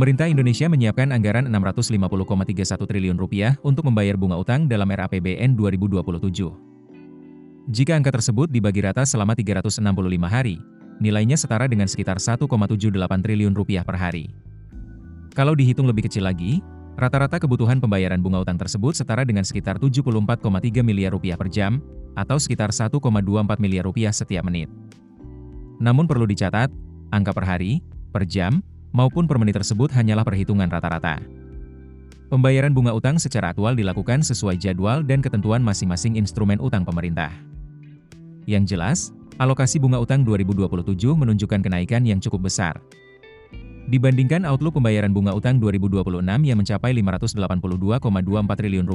Pemerintah Indonesia menyiapkan anggaran Rp650,31 triliun untuk membayar bunga utang dalam RAPBN 2027. Jika angka tersebut dibagi rata selama 365 hari, nilainya setara dengan sekitar Rp1,78 triliun per hari. Kalau dihitung lebih kecil lagi, rata-rata kebutuhan pembayaran bunga utang tersebut setara dengan sekitar Rp74,3 miliar per jam, atau sekitar Rp1,24 miliar setiap menit. Namun perlu dicatat, angka per hari, per jam, maupun per menit tersebut hanyalah perhitungan rata-rata. Pembayaran bunga utang secara aktual dilakukan sesuai jadwal dan ketentuan masing-masing instrumen utang pemerintah. Yang jelas, alokasi bunga utang 2027 menunjukkan kenaikan yang cukup besar. Dibandingkan outlook pembayaran bunga utang 2026 yang mencapai Rp582,24 triliun,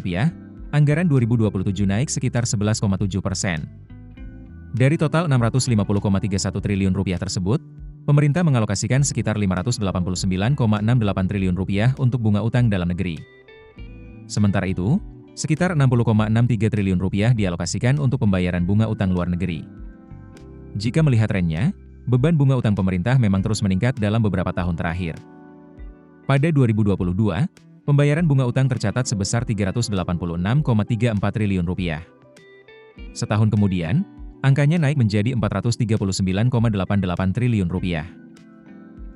anggaran 2027 naik sekitar 11,7%. Dari total Rp650,31 triliun tersebut, pemerintah mengalokasikan sekitar Rp589,68 triliun untuk bunga utang dalam negeri. Sementara itu, sekitar Rp60,63 triliun dialokasikan untuk pembayaran bunga utang luar negeri. Jika melihat trennya, beban bunga utang pemerintah memang terus meningkat dalam beberapa tahun terakhir. Pada 2022, pembayaran bunga utang tercatat sebesar Rp386,34 triliun. Setahun kemudian, angkanya naik menjadi Rp439,88 triliun.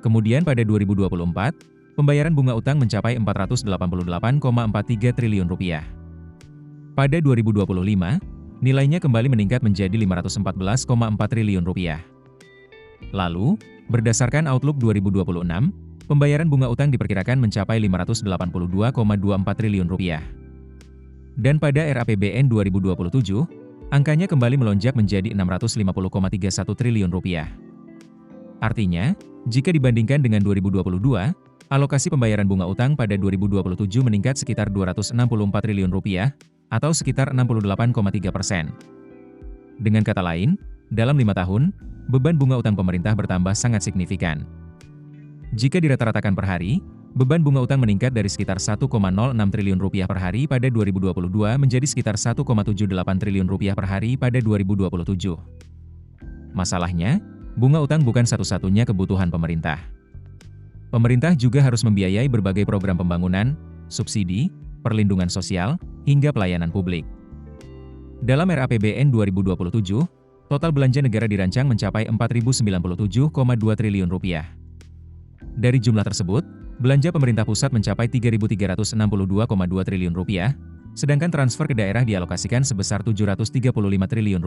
Kemudian pada 2024, pembayaran bunga utang mencapai Rp488,43 triliun. Pada 2025, nilainya kembali meningkat menjadi Rp514,4 triliun. Lalu, berdasarkan Outlook 2026, pembayaran bunga utang diperkirakan mencapai Rp582,24 triliun. Dan pada RAPBN 2027, angkanya kembali melonjak menjadi Rp650,31 triliun. Artinya, jika dibandingkan dengan 2022, alokasi pembayaran bunga utang pada 2027 meningkat sekitar Rp264 triliun, atau sekitar 68,3%. Dengan kata lain, dalam 5 tahun, beban bunga utang pemerintah bertambah sangat signifikan. Jika dirata-ratakan per hari, beban bunga utang meningkat dari sekitar Rp1,06 triliun per hari pada 2022 menjadi sekitar Rp1,78 triliun per hari pada 2027. Masalahnya, bunga utang bukan satu-satunya kebutuhan pemerintah. Pemerintah juga harus membiayai berbagai program pembangunan, subsidi, perlindungan sosial, hingga pelayanan publik. Dalam RAPBN 2027, total belanja negara dirancang mencapai Rp4.097,2 triliun. Dari jumlah tersebut, belanja pemerintah pusat mencapai Rp3.362,2 triliun, sedangkan transfer ke daerah dialokasikan sebesar Rp735 triliun.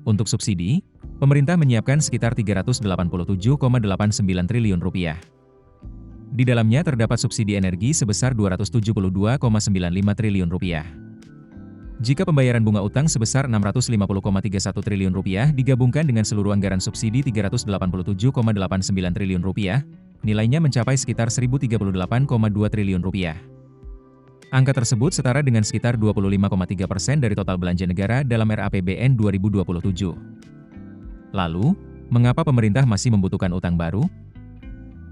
Untuk subsidi, pemerintah menyiapkan sekitar Rp387,89 triliun. Di dalamnya terdapat subsidi energi sebesar Rp272,95 triliun. Jika pembayaran bunga utang sebesar Rp650,31 triliun digabungkan dengan seluruh anggaran subsidi Rp387,89 triliun, nilainya mencapai sekitar Rp1.038,2 triliun. Angka tersebut setara dengan sekitar 25,3% dari total belanja negara dalam RAPBN 2027. Lalu, mengapa pemerintah masih membutuhkan utang baru?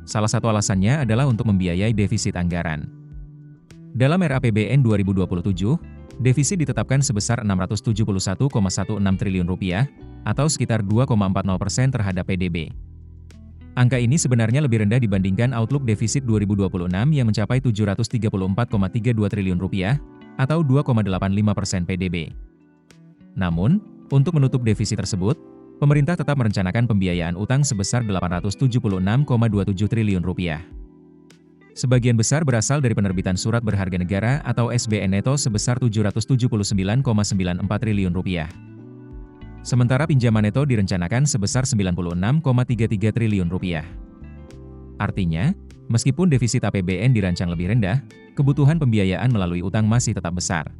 Salah satu alasannya adalah untuk membiayai defisit anggaran. Dalam RAPBN 2027, defisit ditetapkan sebesar Rp671,16 triliun, atau sekitar 2,40% terhadap PDB. Angka ini sebenarnya lebih rendah dibandingkan outlook defisit 2026 yang mencapai Rp734,32 triliun, atau 2,85% PDB. Namun, untuk menutup defisit tersebut, pemerintah tetap merencanakan pembiayaan utang sebesar Rp876,27 triliun. Sebagian besar berasal dari penerbitan surat berharga negara atau SBN neto sebesar Rp779,94 triliun. Sementara pinjaman neto direncanakan sebesar Rp96,33 triliun. Artinya, meskipun defisit APBN dirancang lebih rendah, kebutuhan pembiayaan melalui utang masih tetap besar.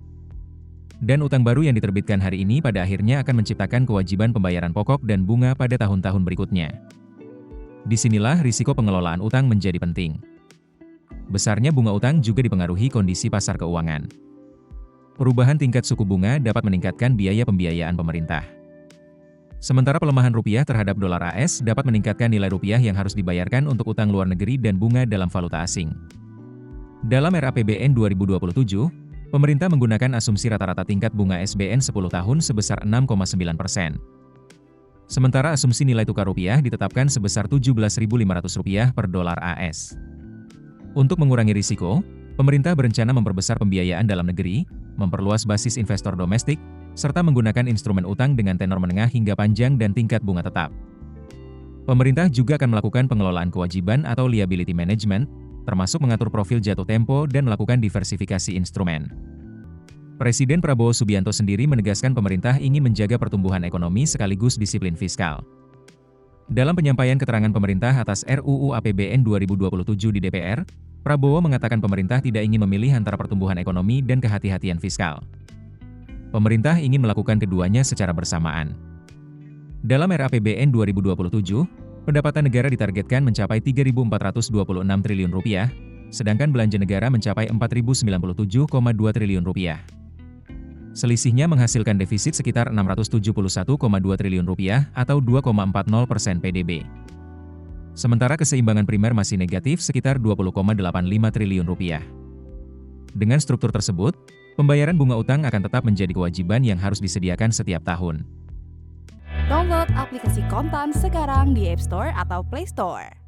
Dan utang baru yang diterbitkan hari ini pada akhirnya akan menciptakan kewajiban pembayaran pokok dan bunga pada tahun-tahun berikutnya. Disinilah risiko pengelolaan utang menjadi penting. Besarnya bunga utang juga dipengaruhi kondisi pasar keuangan. Perubahan tingkat suku bunga dapat meningkatkan biaya pembiayaan pemerintah. Sementara pelemahan rupiah terhadap dolar AS dapat meningkatkan nilai rupiah yang harus dibayarkan untuk utang luar negeri dan bunga dalam valuta asing. Dalam RAPBN 2027, pemerintah menggunakan asumsi rata-rata tingkat bunga SBN 10 tahun sebesar 6,9%. Sementara asumsi nilai tukar rupiah ditetapkan sebesar Rp17.500 per dolar AS. Untuk mengurangi risiko, pemerintah berencana memperbesar pembiayaan dalam negeri, memperluas basis investor domestik, serta menggunakan instrumen utang dengan tenor menengah hingga panjang dan tingkat bunga tetap. Pemerintah juga akan melakukan pengelolaan kewajiban atau liability management, termasuk mengatur profil jatuh tempo dan melakukan diversifikasi instrumen. Presiden Prabowo Subianto sendiri menegaskan pemerintah ingin menjaga pertumbuhan ekonomi sekaligus disiplin fiskal. Dalam penyampaian keterangan pemerintah atas RUU APBN 2027 di DPR, Prabowo mengatakan pemerintah tidak ingin memilih antara pertumbuhan ekonomi dan kehati-hatian fiskal. Pemerintah ingin melakukan keduanya secara bersamaan. Dalam RAPBN 2027, pendapatan negara ditargetkan mencapai Rp3.426 triliun, sedangkan belanja negara mencapai Rp4.097,2 triliun. Selisihnya menghasilkan defisit sekitar Rp671,2 triliun atau 2,40% PDB. Sementara keseimbangan primer masih negatif sekitar Rp20,85 triliun. Dengan struktur tersebut, pembayaran bunga utang akan tetap menjadi kewajiban yang harus disediakan setiap tahun. Download aplikasi Kontan sekarang di App Store atau Play Store.